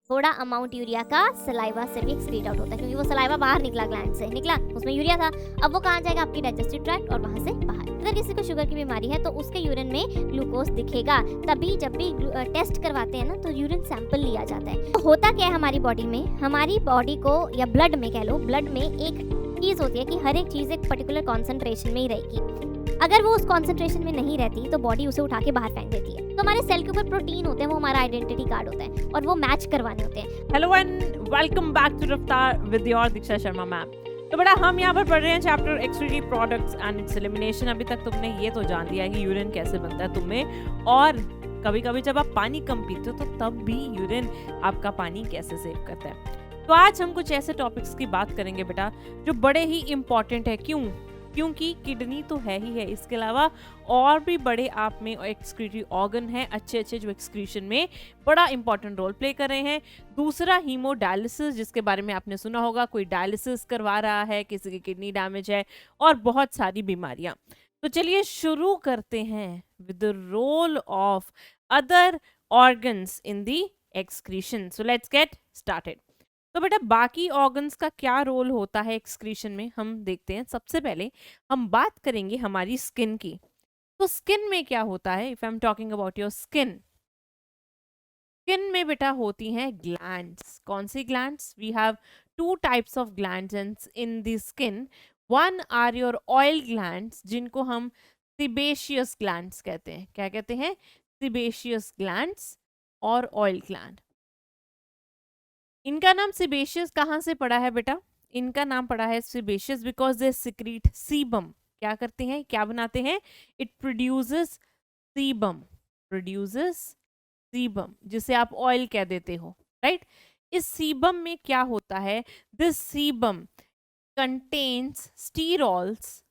थोड़ा amount urea का saliva से भी एक्सक्रीट आउट होता है, क्योंकि वो सलाइवा बाहर निकला ग्लैंड से, निकला उसमें यूरिया था। अब वो कहाँ जाएगा? आपकी डाइजेस्टिव ट्रैक्ट और वहाँ से बाहर। अगर किसी को शुगर की बीमारी है तो उसके यूरिन में ग्लूकोज दिखेगा। तभी जब भी टेस्ट करवाते हैं ना तो यूरिन सैंपल लिया जाता है। तो होता क्या है हमारी बॉडी में, हमारी बॉडी को या ब्लड में कह लो, ब्लड में एक चीज़ होती है कि हर एक चीज़ एक पर्टिकुलर कॉन्सेंट्रेशन में ही रहेगी। अगर वो उस कॉन्सेंट्रेशन में नहीं रहती तो बॉडी उसे उठा के बाहर फेंक देती है। तो हमारे सेल के ऊपर प्रोटीन होते हैं, वो हमारा आइडेंटिटी कार्ड होता है और वो मैच करवाने होते हैं। Hello and welcome back to Raftaar with your Diksha Sharma ma'am. तो बेटा हम यहाँ पर पढ़ रहे हैं chapter excretory products and its elimination. अभी तक तुमने ये तो जान लिया है कि यूरिन कैसे बनता है तुम्हें, और कभी कभी जब आप पानी कम पीते हो तो तब भी यूरिन आपका पानी कैसे सेव करता है। तो आज हम कुछ ऐसे टॉपिक्स की बात करेंगे बेटा जो बड़े ही इम्पॉर्टेंट है। क्योंकि किडनी तो है ही है, इसके अलावा और भी बड़े आप में एक्सक्रीटरी ऑर्गन है अच्छे जो एक्सक्रीशन में बड़ा इंपॉर्टेंट रोल प्ले कर रहे हैं। दूसरा हीमोडायलिसिस, जिसके बारे में आपने सुना होगा, कोई डायलिसिस करवा रहा है, किसी की किडनी डैमेज है, और बहुत सारी बीमारियां। तो चलिए शुरू करते हैं with the role of other organs in the excretion. So let's get started. तो बेटा बाकी ऑर्गन्स का क्या रोल होता है एक्सक्रीशन में, हम देखते हैं। सबसे पहले हम बात करेंगे हमारी स्किन की। तो स्किन में क्या होता है? If I am talking about your skin, skin में बेटा होती हैं ग्लैंड्स। कौन सी glands? We have two types of glands in the skin. One are your oil glands, जिनको हम सिबेशियस ग्लैंड्स कहते हैं। क्या कहते हैं? सिबेशियस ग्लैंड्स और ऑयल ग्लैंड। इनका नाम सिबेशियस कहाँ से पड़ा है बेटा? इनका नाम पड़ा है sebaceous because they secrete sebum. क्या करते हैं, क्या बनाते हैं? It produces sebum, produces sebum, जिसे आप ऑयल कह देते हो, राइट? इस सीबम में क्या होता है? This sebum contains sterols,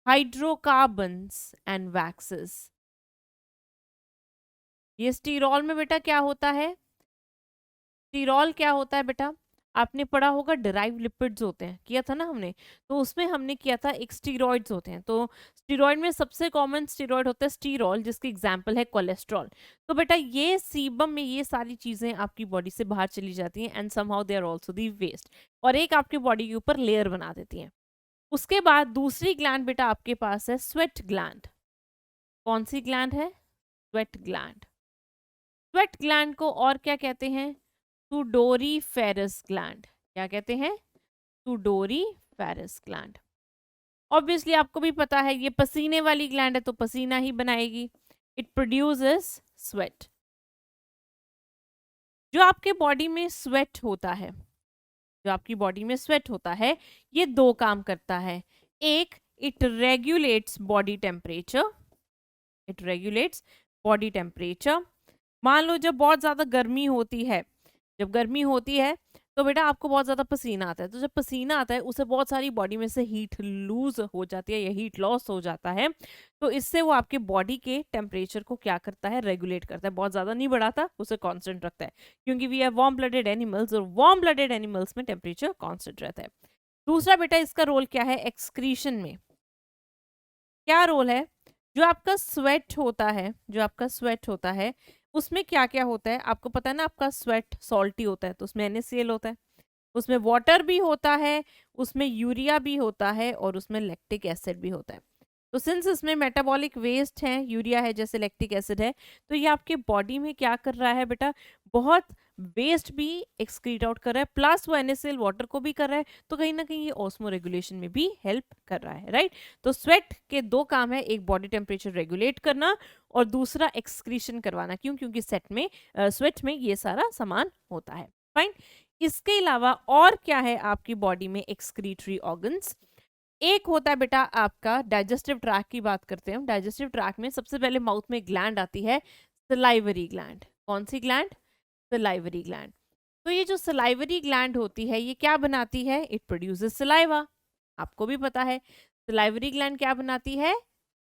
hydrocarbons and waxes. ये स्टीरॉल में बेटा क्या होता है? स्टीरॉल क्या होता है बेटा? आपने पढ़ा होगा डिराइव लिपिड्स होते हैं, किया था ना हमने। तो उसमें हमने किया था एक स्टीरॉइड्स होते हैं। तो स्टीरॉइड में सबसे कॉमन स्टीरॉइड होता है स्टीरॉल, जिसकी एग्जांपल है कोलेस्ट्रॉल। तो बेटा ये सीबम में ये सारी चीजें आपकी बॉडी से बाहर चली जाती हैं and somehow they are also the waste, और एक आपकी बॉडी के ऊपर लेयर बना देती हैं। उसके बाद दूसरी ग्लैंड बेटा आपके पास है स्वेट ग्लैंड। कौन सी ग्लैंड है? Sweat gland. स्वेट ग्लैंड को और क्या कहते हैं? Sudoriferous gland. क्या कहते हैं? Sudoriferous gland. ऑब्वियसली आपको भी पता है ये पसीने वाली ग्लैंड है, तो पसीना ही बनाएगी। It produces sweat. जो आपके बॉडी में स्वेट होता है, जो आपकी बॉडी में स्वेट होता है, ये दो काम करता है। एक, it regulates body temperature. It regulates body temperature. मान लो जब बहुत ज्यादा गर्मी होती है, जब गर्मी होती है तो बेटा आपको बहुत ज़्यादा पसीना आता है। तो जब पसीना आता है उससे बहुत सारी बॉडी में से हीट लूज हो जाती है या हीट लॉस हो जाता है। तो इससे वो आपके बॉडी के टेम्परेचर को क्या करता है? रेगुलेट करता है। बहुत ज़्यादा नहीं बढ़ाता, उसे कांस्टेंट रखता है, क्योंकि we are warm blooded animals, और वार्म ब्लडेड एनिमल्स में टेम्परेचर कांस्टेंट रहता है। दूसरा बेटा इसका रोल क्या है एक्सक्रीशन में? क्या रोल है? जो आपका स्वेट होता है, जो आपका स्वेट होता है, उसमें क्या क्या होता है आपको पता है ना? आपका स्वेट सॉल्टी होता है, तो उसमें NaCl होता है, उसमें वाटर भी होता है, उसमें यूरिया भी होता है, और उसमें लैक्टिक एसिड भी होता है। तो सिंस इसमें मेटाबॉलिक वेस्ट है, यूरिया है जैसे लैक्टिक एसिड है, तो ये आपके बॉडी में क्या कर रहा है बेटा? बहुत वेस्ट भी एक्सक्रीट आउट कर रहा है, प्लस वो NaCl वाटर को भी कर रहा है। तो कहीं ना कहीं ये ऑस्मो रेगुलेशन में भी हेल्प कर रहा है, राइट? तो स्वेट के दो काम है, एक बॉडी टेम्परेचर रेगुलेट करना और दूसरा एक्सक्रीशन करवाना। क्यों? क्योंकि स्वेट में ये सारा सामान होता है। फाइन। इसके अलावा और क्या है आपकी बॉडी में एक्सक्रीटरी ऑर्गन्स? एक होता है बेटा आपका डाइजेस्टिव ट्रैक की बात करते हैं हम। डाइजेस्टिव ट्रैक में सबसे पहले माउथ में ग्लैंड आती है, सलाइवरी ग्लैंड। कौन सी ग्लैंड? Salivary gland. तो ये जो सलाइवरी ग्लैंड होती है ये क्या बनाती है? It produces saliva. आपको भी पता है सलाइवरी ग्लैंड क्या बनाती है?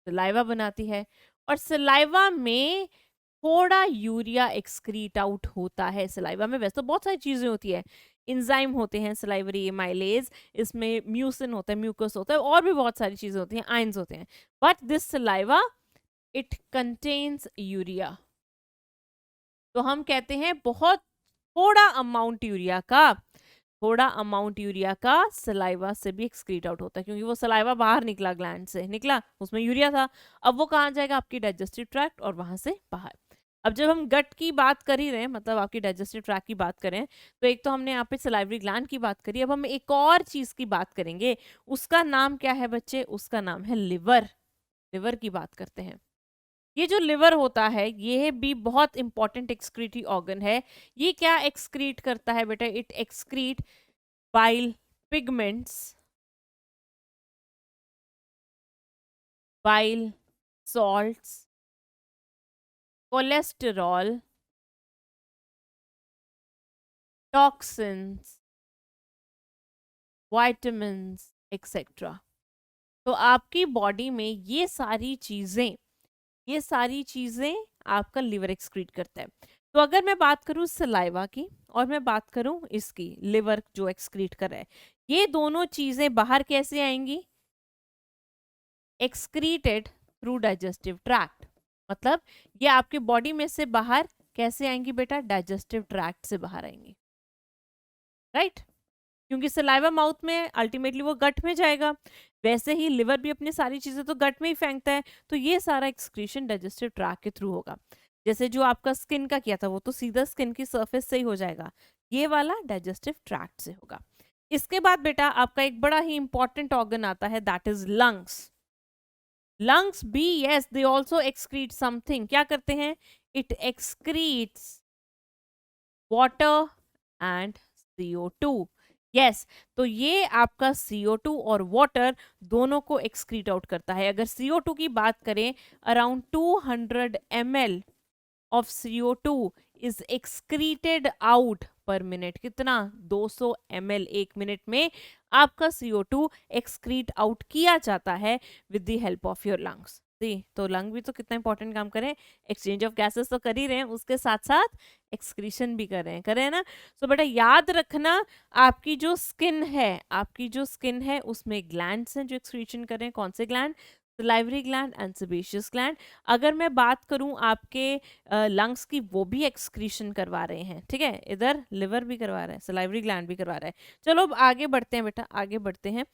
सलाइवा बनाती है। और सलाइवा में थोड़ा यूरिया एक्सक्रीट आउट होता है। सलाइवा में वैसे तो बहुत सारी चीजें होती है, इंजाइम होते हैं सलाइवरी एमाइलेज, इसमें म्यूसिन होता है, म्यूकस होता है, और भी बहुत सारी चीजें होती हैं, आयंस होते हैं। But this saliva it contains urea. तो हम कहते हैं बहुत थोड़ा अमाउंट यूरिया का, थोड़ा अमाउंट यूरिया का सलाइवा से भी एक्सक्रीट आउट होता है, क्योंकि वो सलाइवा बाहर निकला, ग्लैंड से निकला, उसमें यूरिया था, अब वो कहाँ जाएगा, आपकी डाइजेस्टिव ट्रैक्ट और वहां से बाहर। अब जब हम गट की बात कर ही रहे हैं, मतलब आपकी डाइजेस्टिव ट्रैक्ट की बात करें, तो एक तो हमने यहाँ पे सलाइवरी ग्लैंड की बात करी, अब हम एक और चीज की बात करेंगे, उसका नाम क्या है बच्चे, उसका नाम है लिवर। लिवर की बात करते हैं। ये जो लिवर होता है ये भी बहुत इंपॉर्टेंट एक्सक्रीटरी ऑर्गन है। ये क्या एक्सक्रीट करता है बेटा, it excrete bile pigments, bile salts, cholesterol, toxins, vitamins, etc. तो आपकी बॉडी में ये सारी चीजें आपका लिवर एक्सक्रीट करता है। तो अगर मैं बात करूं सलाइवा की और मैं बात करूं इसकी, लिवर जो एक्सक्रीट कर रहा है, ये दोनों चीजें बाहर कैसे आएंगी, एक्सक्रीटेड थ्रू डाइजेस्टिव ट्रैक्ट। मतलब ये आपके बॉडी में से बाहर कैसे आएंगी बेटा, डाइजेस्टिव ट्रैक्ट से बाहर आएंगी, राइट? क्योंकि सलाइवा माउथ में अल्टीमेटली वो गट में जाएगा, वैसे ही लिवर भी अपनी सारी चीजें तो गट में ही फेंकता है, तो ये सारा एक्सक्रीशन डाइजेस्टिव ट्रैक्ट के थ्रू होगा। जैसे जो आपका स्किन का किया था वो तो सीधा स्किन की सरफेस से ही हो जाएगा, ये वाला डाइजेस्टिव ट्रैक्ट से होगा। इसके बाद बेटा आपका एक बड़ा ही इंपॉर्टेंट ऑर्गन आता है, दैट इज लंग्स। लंग्स भी yes they also excrete something, क्या करते हैं, it excretes water and CO2। Yes, तो ये आपका CO2 और वाटर दोनों को एक्सक्रीट आउट करता है। अगर CO2 की बात करें, around 200 ml of CO2 is excreted out पर मिनट। कितना, 200 ml एक मिनट में आपका CO2 एक्सक्रीट आउट किया जाता है with the help of your lungs. तो लंग भी तो कितना इंपॉर्टेंट काम करें, एक्सचेंज ऑफ गैसेस तो कर ही रहे हैं, उसके साथ साथ एक्सक्रीशन भी कर रहे हैं ना। सो बेटा याद रखना, आपकी जो स्किन है उसमें ग्लैंड्स हैं जो एक्सक्रीशन कर रहे हैं। कौन से gland, salivary gland and sebaceous gland. अगर मैं बात करूं आपके लंग्स की, वो भी एक्सक्रीशन करवा रहे हैं, ठीक है, इधर लिवर भी करवा रहा है, सलाइवरी ग्लैंड भी करवा रहा है। चलो अब आगे बढ़ते हैं बेटा, आगे बढ़ते हैं।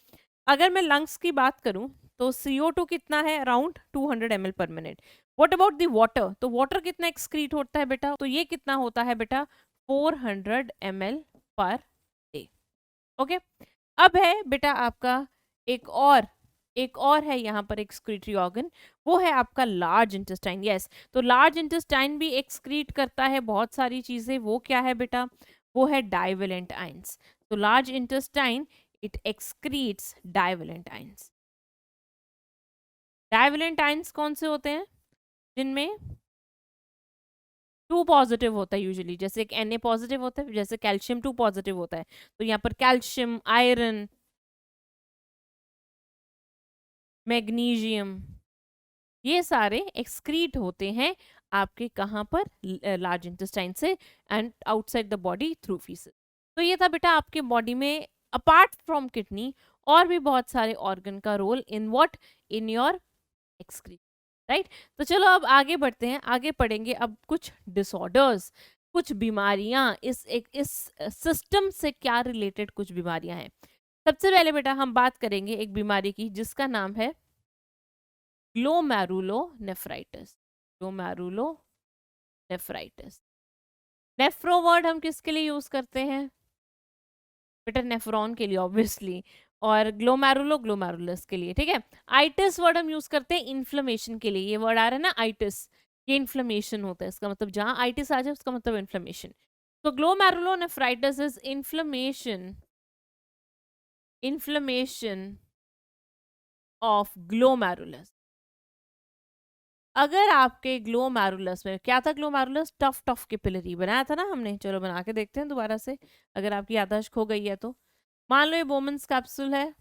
अगर मैं लंग्स की बात करूं तो CO2 कितना है, अराउंड 200 ml पर minute. What about the water, तो वाटर कितना एक्सक्रीट होता है बेटा, तो ये कितना होता है बेटा, 400 ml पर डे। ओके, अब है बेटा आपका एक और है यहाँ पर एक्सक्रीटरी ऑर्गन, वो है आपका लार्ज इंटेस्टाइन। यस, तो लार्ज इंटेस्टाइन भी एक्सक्रीट करता है बहुत सारी चीजें। वो क्या है बेटा, वो है डाइवेलेंट आयंस। तो large intestine it excretes divalent ions. Divalent ions कौन से होते हैं, जिनमें 2 पॉजिटिव होता है यूजुअली, जैसे एक Na पॉजिटिव होता है, जैसे कैल्शियम 2 पॉजिटिव होता है, तो यहाँ पर कैल्शियम, आयरन, मैग्नीशियम, ये सारे एक्सक्रीट होते हैं आपके कहाँ पर, लार्ज इंटेस्टाइन से and outside the body through faeces. तो ये था बेटा आपके बॉडी में अपार्ट फ्रॉम किडनी और भी बहुत सारे ऑर्गन का role in what, in your excrete, right? तो चलो अब आगे बढ़ते हैं, आगे पढ़ेंगे अब कुछ डिसऑर्डर्स, कुछ बीमारियां, इस सिस्टम से क्या रिलेटेड कुछ बीमारियां हैं। सबसे पहले बेटा हम बात करेंगे एक बीमारी की जिसका नाम है ग्लोमेरुलोनेफ्राइटिस। ग्लोमेरुलोनेफ्राइटिस। नेफ्रो वर्ड हम किसके लिए यूज करते हैं बेटा, नेफ्रॉन के लिए ऑब्वियसली, और ग्लोमेरुलोस के लिए, ठीक है। आइटिस वर्ड हम यूज करते हैं इन्फ्लेमेशन के लिए, ये वर्ड आ रहा है ना आइटिस, ये इन्फ्लेमेशन होता है, इसका मतलब जहां आइटिस आ जाए उसका मतलब इन्फ्लेमेशन। तो glomerulonephritis is inflammation of glomerulus. अगर आपके ग्लोमेरुलस में क्या था, ग्लोमेरुलस टफ टफ कैपिलरी बनाया था ना हमने, चलो बना के देखते हैं दोबारा से, अगर आपकी याददाश्त खो गई है तो। मान लो ये बोमन्स कैप्सूल है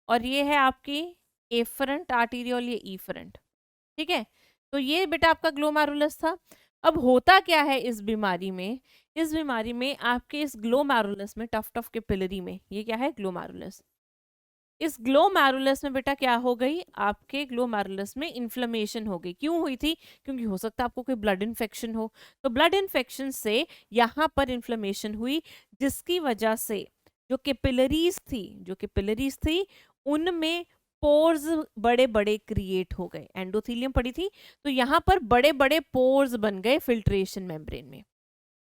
और ये है आपकी एफरेंट आर्टीरियल, ये ईफरेंट, ठीक है। तो ये बेटा आपका ग्लोमेरुलस था। अब होता क्या है इस बीमारी में, इस बीमारी में आपके इस ग्लोमेरुलस में टफ टफ कैपिलरी में, ये क्या है ग्लोमेरुलस, इस ग्लोमेरुलस में बेटा क्या हो गई, आपके ग्लोमेरुलस में इन्फ्लेमेशन हो गई। क्यों हुई थी, क्योंकि हो सकता है आपको कोई ब्लड इन्फेक्शन हो, तो ब्लड इन्फेक्शन से यहाँ पर इन्फ्लेमेशन हुई, जिसकी वजह से जो कैपिलरीज थी उनमें पोर्स बड़े बड़े क्रिएट हो गए। एंडोथेलियम पड़ी थी तो यहाँ पर बड़े बड़े पोर्स बन गए फिल्ट्रेशन मेम्ब्रेन में।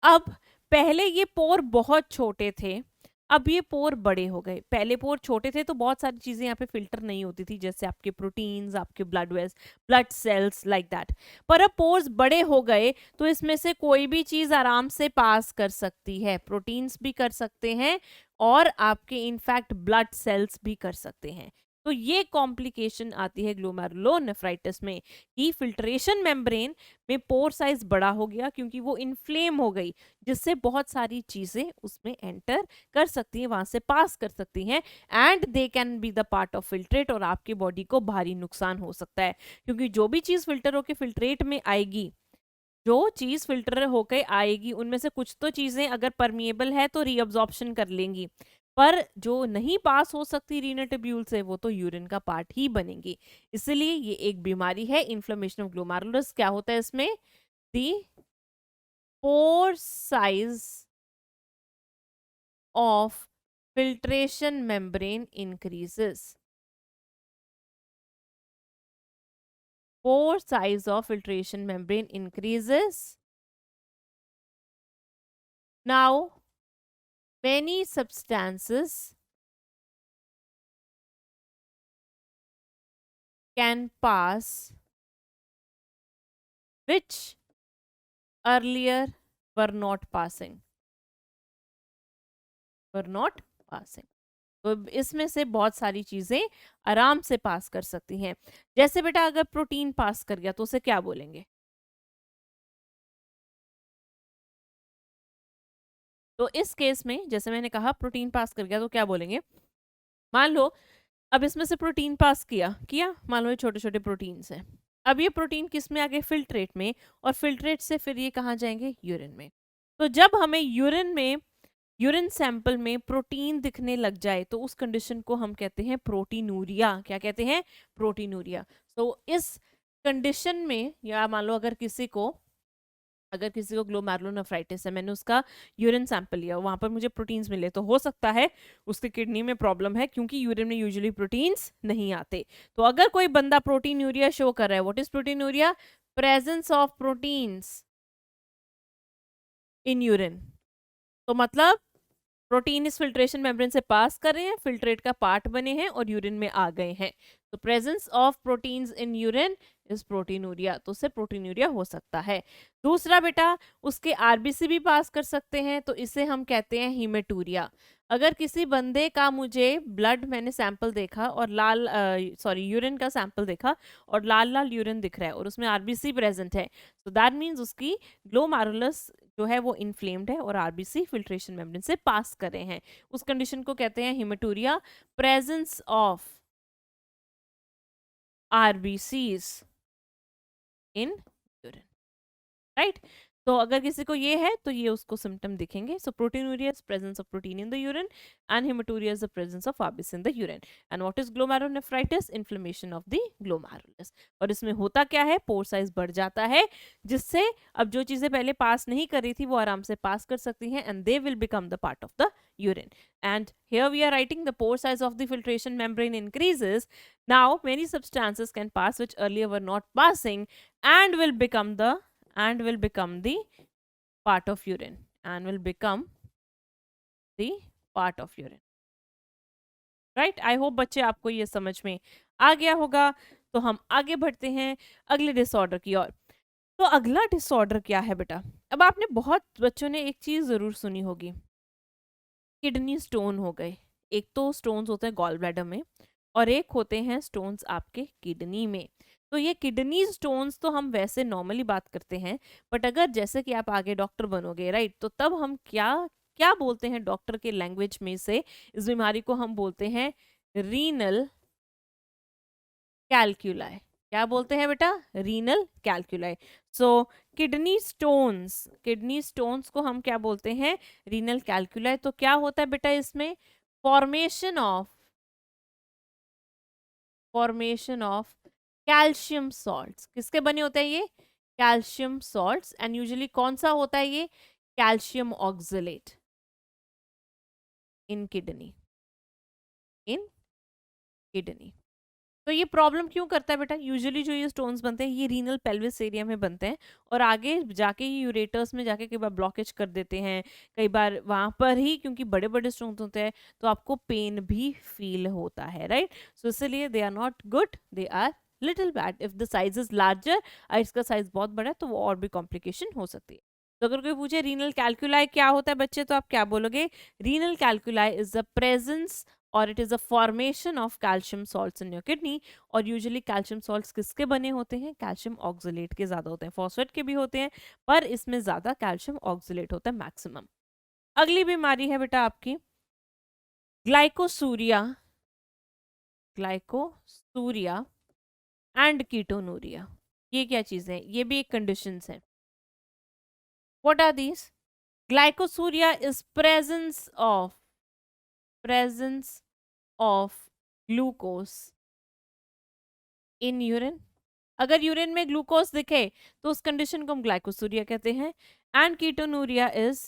अब पहले ये पोर बहुत छोटे थे, अब ये पोर बड़े हो गए। पहले पोर छोटे थे तो बहुत सारी चीजें यहाँ पे फिल्टर नहीं होती थी, जैसे आपके प्रोटीन्स, आपके ब्लड सेल्स लाइक दैट। पर अब पोर्स बड़े हो गए तो इसमें से कोई भी चीज आराम से पास कर सकती है, प्रोटीन्स भी कर सकते हैं और आपके इनफैक्ट ब्लड सेल्स भी कर सकते हैं। तो ये कॉम्प्लिकेशन आती है ग्लोमेरुलोनेफ्राइटिस में कि फिल्ट्रेशन मेम्ब्रेन में पोर साइज बड़ा हो गया क्योंकि वो इन्फ्लेम हो गई, जिससे बहुत सारी चीजें उसमें एंटर कर सकती हैं, वहां से पास कर सकती हैं, and they can be the part of filtrate, और आपकी बॉडी को भारी नुकसान हो सकता है। क्योंकि जो भी चीज फिल्टर होकर फिल्ट्रेट में आएगी, जो चीज फिल्टर होकर आएगी उनमें से कुछ तो चीजें अगर परमिएबल है तो रीअब्जॉर्प्शन कर लेंगी, पर जो नहीं पास हो सकती रीनल ट्यूब्यूल से वो तो यूरिन का पार्ट ही बनेंगी। इसलिए ये एक बीमारी है, इन्फ्लेमेशन ऑफ ग्लोमेरुलस। क्या होता है इसमें, the pore size of filtration membrane increases. Pore size of filtration membrane increases. Now, many substances can pass which earlier were not passing. तो इसमें से बहुत सारी चीजें आराम से पास कर सकती हैं। जैसे बेटा अगर प्रोटीन पास कर गया तो उसे क्या बोलेंगे, तो इस केस में जैसे मैंने कहा प्रोटीन पास कर गया तो क्या बोलेंगे, मान लो अब इसमें से प्रोटीन पास किया मान लो ये छोटे छोटे प्रोटीन्स हैं। अब ये प्रोटीन किस में आ गए, फिल्ट्रेट में, और फिल्ट्रेट से फिर ये कहाँ जाएंगे, यूरिन में। तो जब हमें यूरिन सैंपल में प्रोटीन दिखने लग जाए तो उस कंडीशन को हम कहते हैं प्रोटीनूरिया। क्या कहते हैं, प्रोटीनूरिया। तो इस कंडीशन में, या मान लो अगर किसी को ग्लोमेरुलोनेफ्राइटिस है, मैंने उसका यूरिन सैंपल लिया, वहां पर मुझे प्रोटीन्स मिले, तो हो सकता है उसके किडनी में प्रॉब्लम है क्योंकि यूरिन में यूजुअली प्रोटीन्स नहीं आते। तो अगर कोई बंदा प्रोटीनूरिया शो कर रहा है, what is proteinuria, presence of proteins in urine. तो मतलब प्रोटीन इस फिल्ट्रेशन मेम्ब्रेन से पास कर रहे हैं, फिल्ट्रेट का पार्ट बने हैं और यूरिन में आ गए हैं। तो presence of proteins in urine is proteinuria, तो उससे प्रोटीनूरिया हो सकता है। दूसरा बेटा, उसके आरबीसी भी पास कर सकते हैं, तो इसे हम कहते हैं हीमेटूरिया। अगर किसी बंदे का मुझे ब्लड मैंने सैंपल देखा और यूरिन का सैंपल देखा और लाल लाल यूरिन दिख रहा है और उसमें आरबीसी प्रेजेंट है, तो दैट मीन्स उसकी ग्लोमेरुलस जो है वो इन्फ्लेम्ड है और आरबीसी फिल्ट्रेशन मेम्ब्रेन से पास कर रहे हैं। उस कंडीशन को कहते हैं haematuria, presence of RBCs in urine, right. तो अगर किसी को ये है तो ये उसको सिम्टम दिखेंगे। So proteinuria is presence of protein in the urine and haematuria is the presence of RBC in the urine. And what is glomerulonephritis, inflammation of the glomerulus. और इसमें होता क्या है, पोर साइज बढ़ जाता है, जिससे अब जो चीजें पहले पास नहीं कर रही थी वो आराम से पास कर सकती हैं, and they will become the part of the urine. And here we are writing the pore size of the filtration membrane increases. Now many substances can pass which earlier were not passing and will become the part of urine, right? I hope बच्चे आपको ये समझ में आ गया होगा। तो हम आगे बढ़ते हैं अगले डिसऑर्डर की ओर। तो अगला डिसऑर्डर क्या है बेटा, अब आपने बहुत बच्चों ने एक चीज जरूर सुनी होगी, किडनी स्टोन हो गए। एक तो स्टोन्स होते हैं गॉल ब्लैडर में और एक होते हैं स्टोन्स आपके किडनी में। तो ये किडनी स्टोन्स तो हम वैसे नॉर्मली बात करते हैं, बट अगर जैसे कि आप आगे डॉक्टर बनोगे, राइट, तो तब हम क्या क्या बोलते हैं डॉक्टर के लैंग्वेज में से, इस बीमारी को हम बोलते हैं रीनल कैल्कुलाई। क्या बोलते हैं बेटा, रीनल कैल्कुलाई। सो किडनी स्टोन्स को हम क्या बोलते हैं, रीनल कैल्कुलाई। तो क्या होता है बेटा इसमें, formation of formation of calcium salts. किसके बने होते हैं ये? Calcium salts. एंड यूजुअली कौन सा होता है ये? कैल्शियम ऑक्सलेट इन किडनी, इन किडनी। तो ये प्रॉब्लम क्यों करता है बेटा? यूजुअली जो ये स्टोन्स बनते हैं ये रीनल पेल्विस एरिया में बनते हैं और आगे जाके ये यूरेटर्स में जाके कई बार ब्लॉकेज कर देते हैं, कई बार वहां पर ही, क्योंकि बड़े बड़े स्टोन्स होते हैं तो आपको पेन भी फील होता है, राइट? सो इसलिए they are not good, they are little bad. If the size is larger, और इसका साइज बहुत बड़ा है, तो वो और भी कॉम्प्लिकेशन हो सकती है। तो अगर कोई पूछे रीनल कैल्कुलाई क्या होता है बच्चे, तो आप क्या बोलोगे? Renal calculi is the presence और it is a formation of calcium salts in your kidney. और यूजुअली कैल्शियम सॉल्ट्स किसके बने होते हैं? कैल्शियम ऑक्सलेट के ज्यादा होते हैं, फॉस्फेट के भी होते हैं, पर इसमें ज्यादा कैल्शियम ऑक्सलेट होता है मैक्सिमम। अगली बीमारी है बेटा आपकी ग्लाइकोसूरिया, ग्लाइकोसूरिया एंड कीटोनूरिया। ये क्या चीजें हैं? ये भी एक कंडीशंस है। What are these? Glycosuria is presence of glucose in urine। अगर यूरिन में ग्लूकोज दिखे तो उस कंडीशन को हम ग्लाइकोसूरिया कहते हैं। And ketonuria is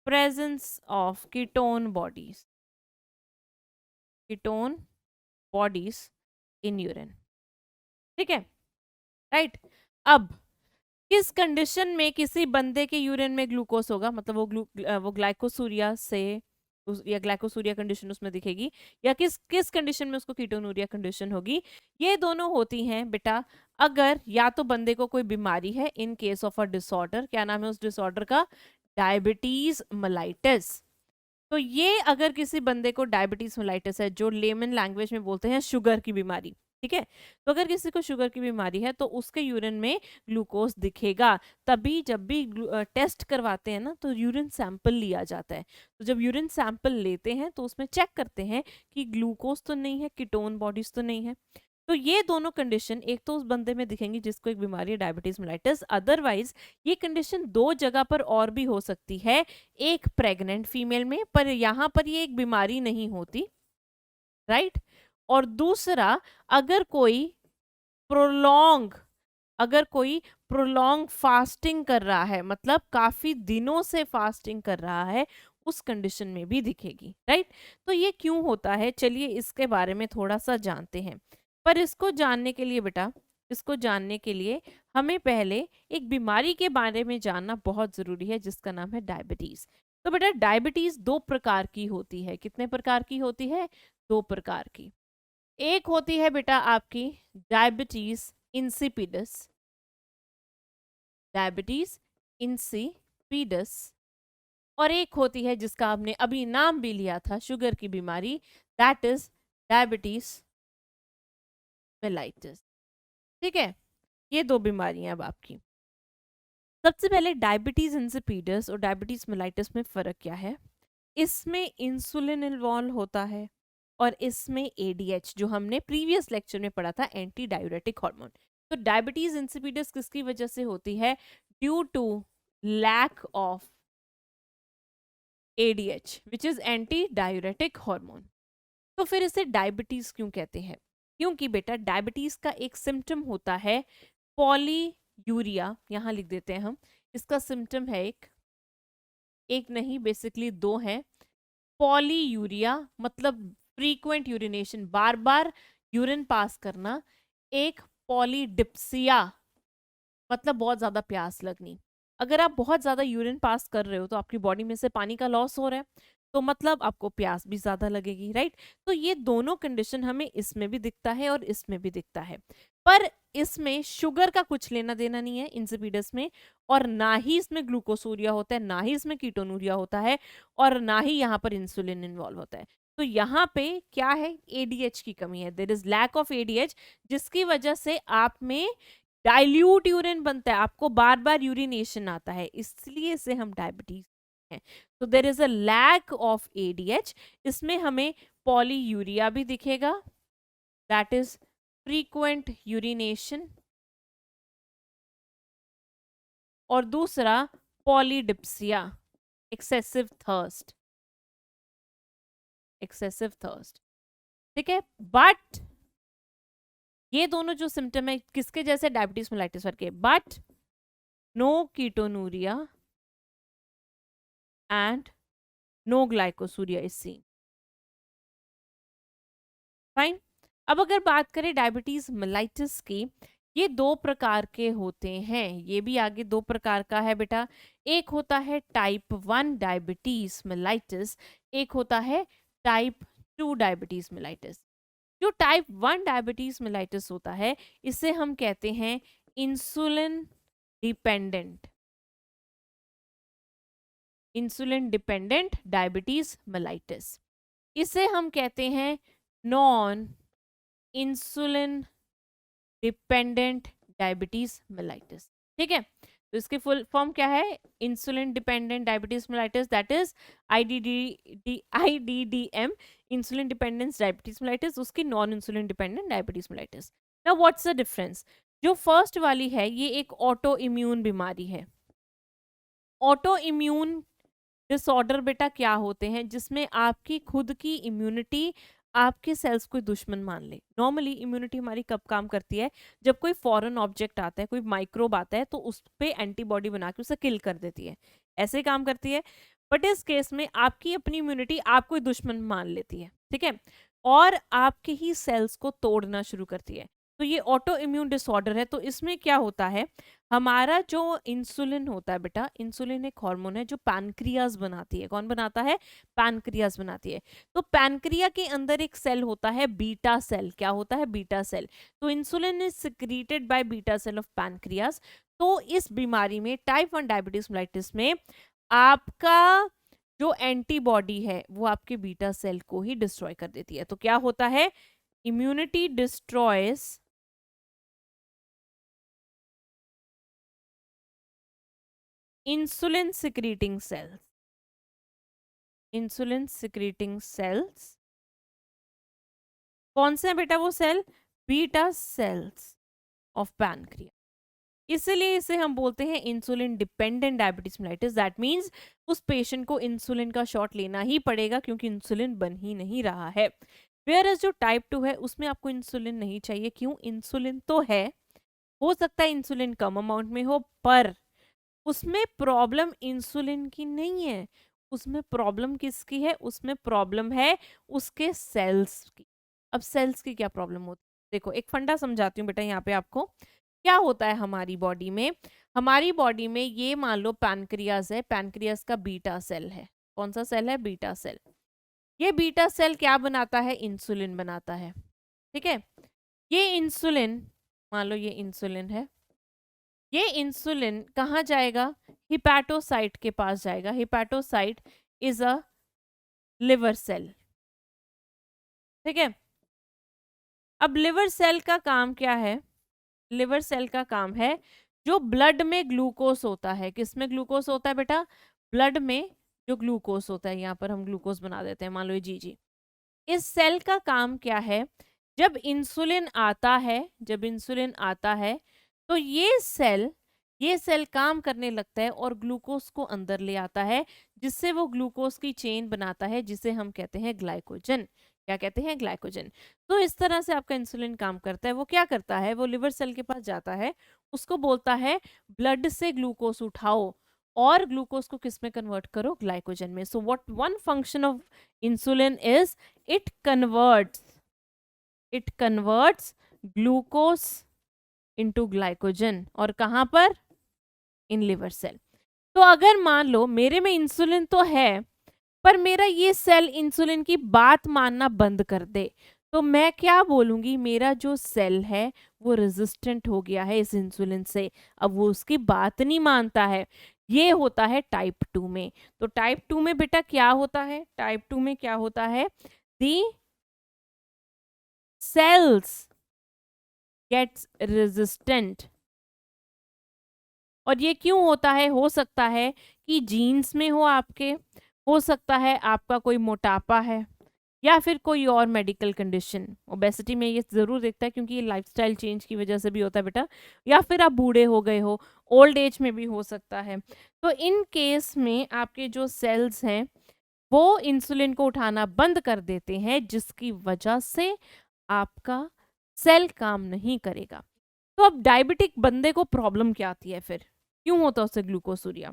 presence of ketone bodies, ketone bodies in urine. ठीक है, राइट? अब किस कंडीशन में किसी बंदे के यूरिन में ग्लूकोज होगा, मतलब वो ग्लाइकोसूरिया से या ग्लाइकोसूरिया कंडीशन उसमें दिखेगी, या किस किस कंडीशन में उसको कीटोनूरिया कंडीशन होगी? ये दोनों होती हैं बेटा अगर या तो बंदे को कोई बीमारी है, in case of a disorder. क्या नाम है उस डिसऑर्डर का? Diabetes mellitus. तो ये अगर किसी बंदे को डायबिटीज मेलाइटिस है, जो लेमन लैंग्वेज में बोलते हैं शुगर की बीमारी, ठीक है? तो अगर किसी को शुगर की बीमारी है तो उसके यूरिन में ग्लूकोज दिखेगा। तभी जब भी टेस्ट करवाते हैं ना, तो यूरिन सैंपल लिया जाता है। तो जब यूरिन सैंपल लेते हैं तो उसमें चेक करते हैं कि ग्लूकोज तो नहीं है, कीटोन बॉडीज तो नहीं है। तो ये दोनों कंडीशन एक तो उस बंदे में दिखेंगी जिसको एक बीमारी है डायबिटीज मेलाइटिस। अदरवाइज ये कंडीशन दो जगह पर और भी हो सकती है, एक प्रेग्नेंट फीमेल में, पर यहाँ पर ये एक बीमारी नहीं होती, राइट? और दूसरा, अगर कोई प्रोलॉन्ग फास्टिंग कर रहा है, मतलब काफी दिनों से फास्टिंग कर रहा है, उस कंडीशन में भी दिखेगी, राइट? तो ये क्यों होता है, चलिए इसके बारे में थोड़ा सा जानते हैं। पर इसको जानने के लिए बेटा, इसको जानने के लिए हमें पहले एक बीमारी के बारे में जानना बहुत जरूरी है, जिसका नाम है डायबिटीज। तो बेटा डायबिटीज दो प्रकार की होती है। कितने प्रकार की होती है? दो प्रकार की। एक होती है बेटा आपकी डायबिटीज इंसिपिडस, डायबिटीज इंसिपिडस, और एक होती है जिसका आपने अभी नाम भी लिया था, शुगर की बीमारी, दैट इज डायबिटीज मेलाइटिस। ठीक है, ये दो बीमारियां अब आपकी। सबसे पहले डायबिटीज इंसिपिडस और डायबिटीज मेलाइटिस में फर्क क्या है? इसमें इंसुलिन इन्वॉल्व होता है और इसमें एडीएच, जो हमने प्रीवियस लेक्चर में पढ़ा था, एंटी डायूरेटिक हार्मोन। तो डायबिटीज इंसिपिडस किसकी वजह से होती है? Due to lack of ADH which is anti diuretic hormone. तो फिर इसे डायबिटीज क्यों कहते हैं? क्योंकि बेटा डायबिटीज का एक सिम्टम होता है पॉलीयूरिया, यहां लिख देते हैं हम। इसका सिम्टम है एक नहीं, बेसिकली दो है। पॉलीयूरिया मतलब फ्रीक्वेंट यूरिनेशन, बार बार यूरिन पास करना। एक पॉलीडिप्सिया मतलब बहुत ज्यादा प्यास लगनी। अगर आप बहुत ज्यादा यूरिन पास कर रहे हो तो आपकी बॉडी में से पानी का लॉस हो रहा है, तो मतलब आपको प्यास भी ज्यादा लगेगी, राइट? तो ये दोनों कंडीशन हमें इसमें भी दिखता है और इसमें भी दिखता है। पर इसमें शुगर का कुछ लेना देना नहीं है इंसिपिडस में, और ना ही इसमें ग्लूकोसूरिया होता है, ना ही इसमें कीटोनूरिया होता है, और ना ही यहाँ पर इंसुलिन इन्वॉल्व होता है। तो यहाँ पे क्या है? एडीएच की कमी है, there is lack of ADH, जिसकी वजह से आप में डाइल्यूट यूरिन बनता है, आपको बार बार यूरिनेशन आता है, इसलिए इसे हम डायबिटीज हैं। तो there is a lack of ADH. इसमें हमें पॉलीयूरिया भी दिखेगा, दैट इज फ्रीक्वेंट यूरिनेशन, और दूसरा polydipsia, excessive thirst, excessive thirst. ठीक है, बट ये दोनों जो सिम्टम है किसके जैसे, डायबिटीज मेलाइटिस के, but no ketonuria and no glycosuria is seen. Fine. अब अगर बात करें डायबिटीज मेलाइटिस की, ये 2 प्रकार के होते हैं, ये भी आगे 2 प्रकार का है बेटा। एक होता है टाइप 1 डायबिटीज मेलाइटिस, एक होता है टाइप 2 डायबिटीज मेलाइटिस। जो टाइप 1 डायबिटीज मेलाइटिस होता है इसे हम कहते हैं insulin dependent, insulin dependent diabetes mellitus. इसे हम कहते हैं non insulin dependent diabetes mellitus. ठीक है, तो इसकी फुल फॉर्म क्या है, insulin dependent diabetes mellitus, that is IDDM, insulin dependence diabetes mellitus, उसकी non insulin dependent diabetes mellitus. Now what's the difference? जो फर्स्ट वाली है ये एक ऑटो इम्यून बीमारी है। ऑटो इम्यून डिसऑर्डर बेटा क्या होते हैं, जिसमें आपकी खुद की इम्यूनिटी आपके सेल्स को दुश्मन मान ले। नॉर्मली इम्यूनिटी हमारी कब काम करती है, जब कोई फॉरेन ऑब्जेक्ट आता है, कोई माइक्रोब आता है, तो उस पे एंटीबॉडी बना के उसे किल कर देती है, ऐसे काम करती है। बट इस केस में आपकी अपनी इम्यूनिटी आपको दुश्मन मान लेती है, ठीक है, और आपके ही सेल्स को तोड़ना शुरू करती है। तो ये ऑटो इम्यून डिसऑर्डर है। तो इसमें क्या होता है, हमारा जो इंसुलिन होता है बेटा, इंसुलिन एक हार्मोन है जो पैनक्रियाज बनाती है। कौन बनाता है? पैनक्रियाज बनाती है। तो पैनक्रिया के अंदर एक सेल होता है बीटा सेल। क्या होता है? Beta cell. तो insulin is secreted by beta cell of pancreas. तो इस बीमारी में, टाइप 1 डायबिटीज मेलाइटिस में, आपका जो एंटीबॉडी है वो आपके बीटा सेल को ही डिस्ट्रॉय कर देती है। तो क्या होता है, immunity destroys insulin secreting cells, insulin secreting cells. कौन से हैं बेटा वो cell? Beta cells of pancreas. इसलिए इसे हम बोलते हैं insulin dependent diabetes mellitus. That means उस पेशेंट को इंसुलिन का शॉट लेना ही पड़ेगा, क्योंकि इंसुलिन बन ही नहीं रहा है। वेयर एज जो टाइप 2 है उसमें आपको इंसुलिन नहीं चाहिए। क्यों? इंसुलिन तो है, हो सकता है इंसुलिन कम अमाउंट में हो, पर उसमें प्रॉब्लम इंसुलिन की नहीं है, उसमें प्रॉब्लम किसकी है? उसमें प्रॉब्लम है उसके सेल्स की। अब सेल्स की क्या प्रॉब्लम होती है? देखो एक फंडा समझाती हूँ बेटा यहाँ पे आपको। क्या होता है हमारी बॉडी में? हमारी बॉडी में ये मान लो पैनक्रियाज है, पैनक्रियाज का बीटा सेल है। कौन सा सेल है? Beta cell. ये बीटा सेल क्या बनाता है? इंसुलिन बनाता है। ठीक है, ये इंसुलिन, मान लो ये इंसुलिन है, ये इंसुलिन कहाँ जाएगा? हिपैटोसाइट के पास जाएगा। Hepatocyte is a liver cell. ठीक है, अब लिवर सेल का काम क्या है? लिवर सेल का काम है, जो ब्लड में ग्लूकोज होता है, किसमें ग्लूकोज होता है बेटा? ब्लड में जो ग्लूकोज होता है, यहाँ पर हम ग्लूकोज बना देते हैं, मान लो जी। इस सेल का काम क्या है? जब इंसुलिन आता है, जब इंसुलिन आता है तो ये सेल काम करने लगता है और ग्लूकोज को अंदर ले आता है, जिससे वो ग्लूकोज की चेन बनाता है, जिसे हम कहते हैं ग्लाइकोजन। क्या कहते हैं? ग्लाइकोजन। तो इस तरह से आपका इंसुलिन काम करता है। वो क्या करता है? वो लिवर सेल के पास जाता है, उसको बोलता है ब्लड से ग्लूकोज उठाओ और ग्लूकोज को किस में कन्वर्ट करो? ग्लाइकोजन में। So what one function of insulin is, it converts glucose into glycogen. और कहाँ पर? In liver cell. तो अगर मान लो मेरे में इंसुलिन तो है, पर मेरा ये सेल इंसुलिन की बात मानना बंद कर दे, तो मैं क्या बोलूंगी? मेरा जो सेल है वो रेजिस्टेंट हो गया है इस इंसुलिन से, अब वो उसकी बात नहीं मानता है। ये होता है टाइप 2 में। तो टाइप 2 में बेटा क्या होता है? टाइप 2 में क्या होता है? दी सेल्स गेट्स रेजिस्टेंट। और ये क्यों होता है? हो सकता है कि जीन्स में हो आपके, हो सकता है आपका कोई मोटापा है, या फिर कोई और मेडिकल कंडीशन। ओबेसिटी में ये ज़रूर दिखता है, क्योंकि ये लाइफस्टाइल चेंज की वजह से भी होता है बेटा, या फिर आप बूढ़े हो गए हो, ओल्ड एज में भी हो सकता है। तो इन केस में आपके जो सेल्स हैं वो इंसुलिन को उठाना बंद कर देते हैं, जिसकी वजह से आपका सेल काम नहीं करेगा। तो अब डायबिटिक बंदे को प्रॉब्लम क्या आती है फिर, क्यों होता है उसे ग्लूकोसूरिया?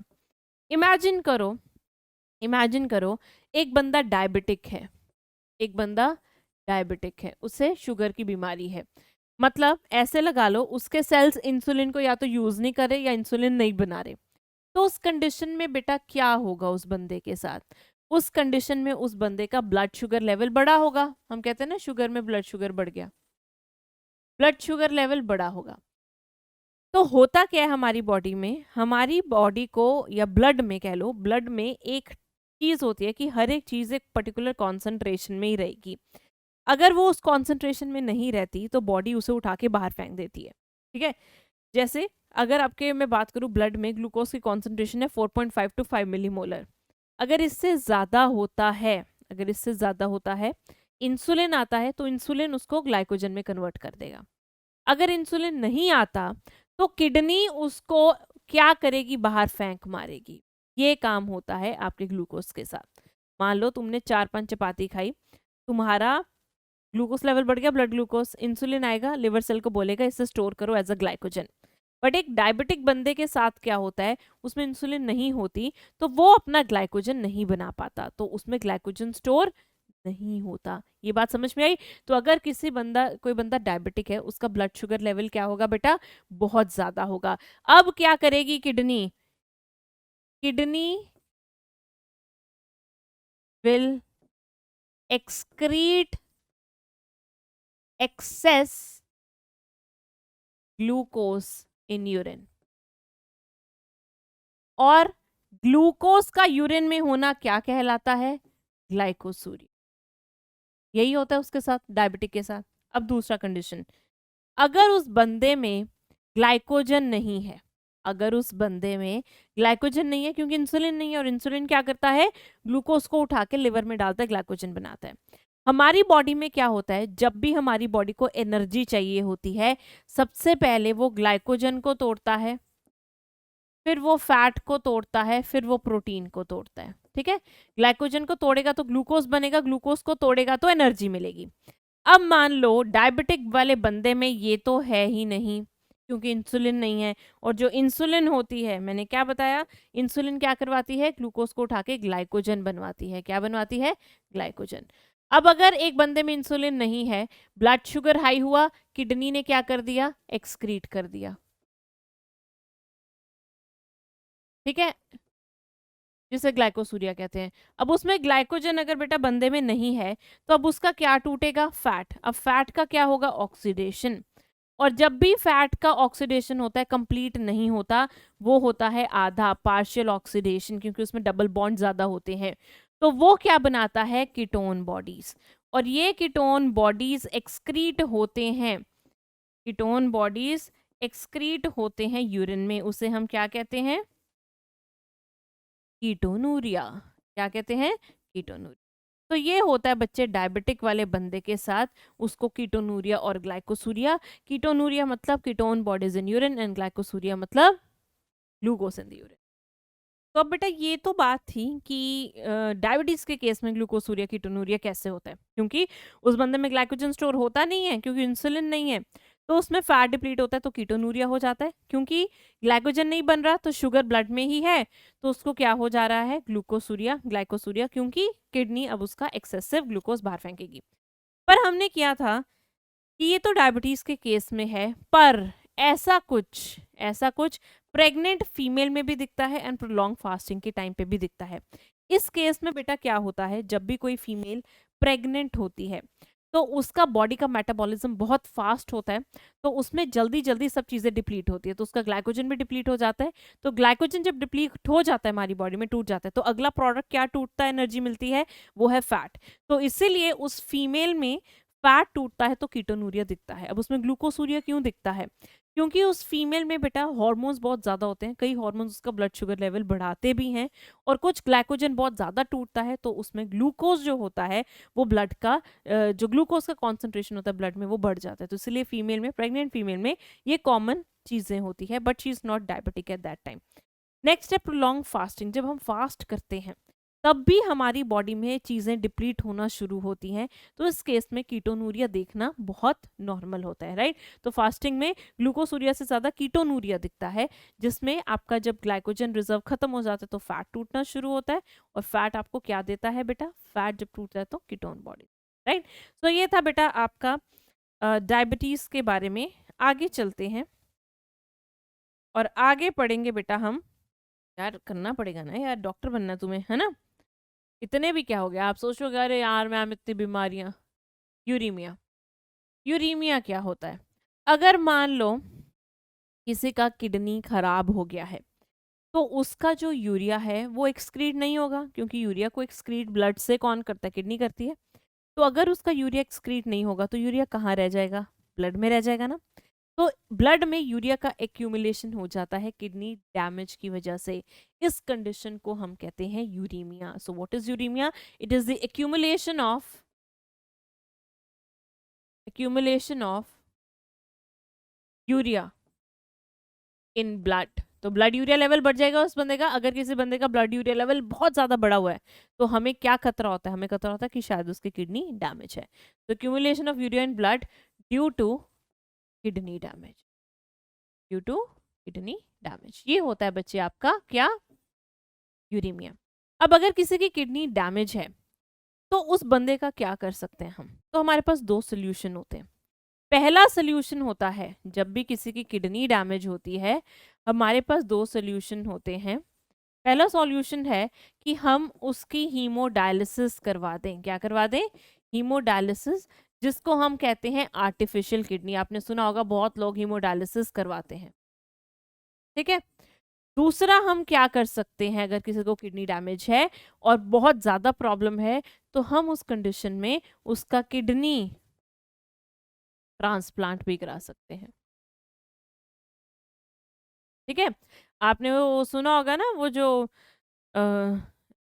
इमेजिन करो, इमेजिन करो एक बंदा डायबिटिक है, एक बंदा डायबिटिक है, उसे शुगर की बीमारी है। मतलब ऐसे लगा लो उसके सेल्स इंसुलिन को या तो यूज नहीं कर रहे या इंसुलिन नहीं बना रहे। तो उस कंडीशन में बेटा क्या होगा उस बंदे के साथ? उस कंडीशन में उस बंदे का ब्लड शुगर लेवल बढ़ा होगा। हम कहते हैं ना शुगर में ब्लड शुगर बढ़ गया, ब्लड शुगर लेवल बढ़ा होगा। तो होता क्या है हमारी बॉडी में, हमारी बॉडी को या ब्लड में कह लो, ब्लड में एक चीज होती है कि हर एक चीज एक पर्टिकुलर कॉन्सेंट्रेशन में ही रहेगी। अगर वो उस कॉन्सेंट्रेशन में नहीं रहती तो बॉडी उसे उठा के बाहर फेंक देती है। ठीक है, जैसे अगर आपके मैं बात करूं ब्लड में ग्लूकोज की कॉन्सेंट्रेशन है 4.5 टू 5 मिलीमोलर। अगर इससे ज्यादा होता है, अगर इससे ज्यादा होता है, इंसुलिन आता है तो इंसुलिन उसको ग्लाइकोजन में कन्वर्ट कर देगा। अगर इंसुलिन नहीं आता तो किडनी उसको क्या करेगी, बाहर फेंक मारेगी। ये काम होता है आपके ग्लूकोज के साथ। मान लो तुमने 4-5 चपाती खाई, तुम्हारा ग्लूकोज लेवल बढ़ गया, ब्लड ग्लूकोज, इंसुलिन आएगा, लिवर सेल को बोलेगा इसे स्टोर करो एज अ ग्लाइकोजन। बट एक डायबिटिक बंदे के साथ क्या होता है, उसमें इंसुलिन नहीं होती तो वो अपना ग्लाइकोजन नहीं बना पाता, तो उसमें ग्लाइकोजन स्टोर नहीं होता। ये बात समझ में आई? तो अगर कोई बंदा डायबिटिक है, उसका ब्लड शुगर लेवल क्या होगा बेटा, बहुत ज्यादा होगा। अब क्या करेगी kidney? Kidney will excrete access glucose in urine. और ग्लूकोज का यूरिन में होना क्या कहलाता है? ग्लाइकोसूरिया। यही होता है उसके साथ, डायबिटिक के साथ। अब दूसरा कंडीशन, अगर उस बंदे में ग्लाइकोजन नहीं है, अगर उस बंदे में ग्लाइकोजन नहीं है, क्योंकि इंसुलिन नहीं है, और इंसुलिन क्या करता है, ग्लूकोज को उठा के लिवर में डालता है, ग्लाइकोजन बनाता है। हमारी बॉडी में क्या होता है, जब भी हमारी बॉडी को एनर्जी चाहिए होती है, सबसे पहले वो ग्लाइकोजन को तोड़ता है, फिर वो फैट को तोड़ता है, फिर वो प्रोटीन को तोड़ता है। ठीक है, ग्लाइकोजन को तोड़ेगा तो ग्लूकोज बनेगा, ग्लूकोज को तोड़ेगा तो एनर्जी मिलेगी। अब मान लो डायबिटिक वाले बंदे में ये तो है ही नहीं, क्योंकि इंसुलिन नहीं है। और जो इंसुलिन होती है, मैंने क्या बताया, इंसुलिन क्या करवाती है, ग्लूकोज को उठा के ग्लाइकोजन बनवाती है। क्या बनवाती है? ग्लाइकोजन। अब अगर एक बंदे में इंसुलिन नहीं है, ब्लड शुगर हाई हुआ, किडनी ने क्या कर दिया, एक्सक्रीट कर दिया। ठीक है, जिसे ग्लाइकोसूरिया कहते हैं। अब उसमें ग्लाइकोजन अगर बेटा बंदे में नहीं है तो अब उसका क्या टूटेगा, फैट। अब फैट का क्या होगा, ऑक्सीडेशन। और जब भी फैट का ऑक्सीडेशन होता है, कंप्लीट नहीं होता, वो होता है आधा, पार्शियल ऑक्सीडेशन, क्योंकि उसमें डबल बॉन्ड ज्यादा होते हैं। तो वो क्या बनाता है, कीटोन बॉडीज। और ये कीटोन बॉडीज एक्सक्रीट होते हैं, कीटोन बॉडीज एक्सक्रीट होते हैं यूरिन में। उसे हम क्या कहते हैं, कीटोनूरिया। क्या कहते हैं, कीटोनूरिया। तो ये होता है बच्चे डायबिटिक वाले बंदे के साथ, उसको कीटोनूरिया और ग्लाइकोसूरिया। कीटोनूरिया मतलब ketone bodies in urine, and glycosuria मतलब ग्लूकोज इन द यूरिन। तो अब बेटा ये तो बात थी कि डायबिटीज के केस में ग्लूकोसूरिया कीटोनूरिया कैसे होता है, क्योंकि उस बंदे में ग्लाइकोजन स्टोर होता नहीं है, क्योंकि इंसुलिन नहीं है, तो उसमें फैट डिप्लीट होता है, तो कीटोनूरिया हो जाता है। क्योंकि ग्लाइकोजन नहीं बन रहा तो शुगर ब्लड में ही है, तो उसको क्या हो जा रहा है, ग्लूकोसूरिया, ग्लाइकोसूरिया, क्योंकि किडनी अब उसका एक्सेसिव ग्लूकोज बाहर फेंकेगी। पर हमने किया था कि ये तो डायबिटीज के केस में है, पर ऐसा कुछ प्रेग्नेंट फीमेल में भी दिखता है, एंड प्रोलॉन्ग फास्टिंग के टाइम पे भी दिखता है। इस केस में बेटा क्या होता है, जब भी कोई फीमेल प्रेग्नेंट होती है तो उसका बॉडी का मेटाबॉलिज्म बहुत फास्ट होता है, तो उसमें जल्दी जल्दी सब चीज़ें डिप्लीट होती है, तो उसका ग्लाइकोजन भी डिप्लीट हो जाता है। तो ग्लाइकोजन जब डिप्लीट हो जाता है, हमारी बॉडी में टूट जाता है, तो अगला प्रोडक्ट क्या टूटता है, एनर्जी मिलती है, वो है फैट। तो इसीलिए उस फीमेल में फैट टूटता है तो कीटोनूरिया दिखता है। अब उसमें ग्लूकोसूरिया क्यों दिखता है, क्योंकि उस फीमेल में बेटा हार्मोन्स बहुत ज़्यादा होते हैं, कई हार्मोन्स उसका ब्लड शुगर लेवल बढ़ाते भी हैं, और कुछ ग्लाइकोजन बहुत ज़्यादा टूटता है, तो उसमें ग्लूकोज जो होता है वो ब्लड का जो ग्लूकोज का कॉन्सेंट्रेशन होता है ब्लड में वो बढ़ जाता है। तो इसलिए फीमेल में, प्रेग्नेंट फीमेल में ये कॉमन चीज़ें होती है, but she is not diabetic at that time. Next है प्रोलॉन्ग फास्टिंग। जब हम फास्ट करते हैं तब भी हमारी बॉडी में चीज़ें डिप्लीट होना शुरू होती हैं, तो इस केस में कीटोनूरिया देखना बहुत नॉर्मल होता है, राइट। तो फास्टिंग में ग्लूकोसूरिया से ज़्यादा कीटोनूरिया दिखता है, जिसमें आपका जब ग्लाइकोजन रिजर्व खत्म हो जाता है तो फैट टूटना शुरू होता है, और फैट आपको क्या देता है बेटा, फैट जब टूटता है तो कीटोन बॉडी, राइट। तो ये था बेटा आपका डायबिटीज़ के बारे में। आगे चलते हैं और आगे पढ़ेंगे बेटा हम, यार करना पड़ेगा ना यार, डॉक्टर बनना तुम्हें, है ना। इतने भी क्या हो गया, आप सोचोगे अरे यार मैम इतनी बीमारियां। यूरीमिया, यूरीमिया क्या होता है, अगर मान लो किसी का किडनी खराब हो गया है, तो उसका जो यूरिया है वो एक्सक्रीट नहीं होगा, क्योंकि यूरिया को एक्सक्रीट ब्लड से कौन करता है, किडनी करती है। तो अगर उसका यूरिया एक्सक्रीट नहीं होगा तो यूरिया कहाँ रह जाएगा, ब्लड में रह जाएगा ना। तो ब्लड में यूरिया का एक्यूमुलेशन हो जाता है किडनी डैमेज की वजह से। इस कंडीशन को हम कहते हैं uraemia. So what is uraemia, it is the accumulation of urea in blood. तो ब्लड यूरिया लेवल बढ़ जाएगा उस बंदे का। अगर किसी बंदे का ब्लड यूरिया लेवल बहुत ज्यादा बढ़ा हुआ है तो हमें क्या खतरा होता है, हमें खतरा होता है कि शायद उसकी किडनी डैमेज है। तो accumulation of urea in blood due to kidney damage, due to kidney damage, ये होता है बच्चे आपका क्या, यूरीमिया। अब अगर किसी की किडनी डैमेज है तो उस बंदे का क्या कर सकते हैं हम, तो हमारे पास दो सोल्यूशन होते हैं। पहला सोल्यूशन होता है, जब भी किसी की किडनी डैमेज होती है हमारे पास दो सोल्यूशन होते हैं। पहला सॉल्यूशन है कि हम उसकी हीमोडायलिसिस करवा दें। क्या करवा दें, हीमोडायलिसिस, जिसको हम कहते हैं आर्टिफिशियल किडनी। आपने सुना होगा बहुत लोग हीमोडायलिसिस करवाते हैं, ठीक है। दूसरा हम क्या कर सकते हैं, अगर किसी को किडनी डैमेज है और बहुत ज़्यादा प्रॉब्लम है तो हम उस कंडीशन में उसका किडनी ट्रांसप्लांट भी करा सकते हैं, ठीक है। आपने वो सुना होगा ना, वो जो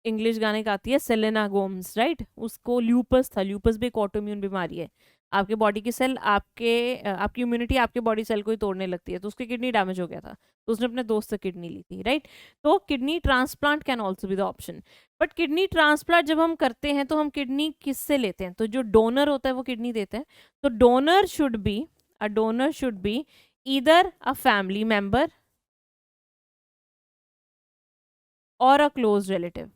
इंग्लिश गाने गाती है सेलेना गोम्स, राइट। उसको ल्यूपस था, ल्यूपस भी एक ऑटोइम्यून बीमारी है। आपके बॉडी की सेल आपकी इम्यूनिटी आपके बॉडी सेल को ही तोड़ने लगती है। तो उसकी किडनी डैमेज हो गया था तो उसने अपने दोस्त से किडनी ली थी, राइट। तो kidney transplant can also be the option. But kidney transplant जब हम करते हैं तो हम किडनी किससे लेते हैं, तो जो डोनर होता है वो किडनी देते हैं। तो donor should be either a family member और अ क्लोज रिलेटिव।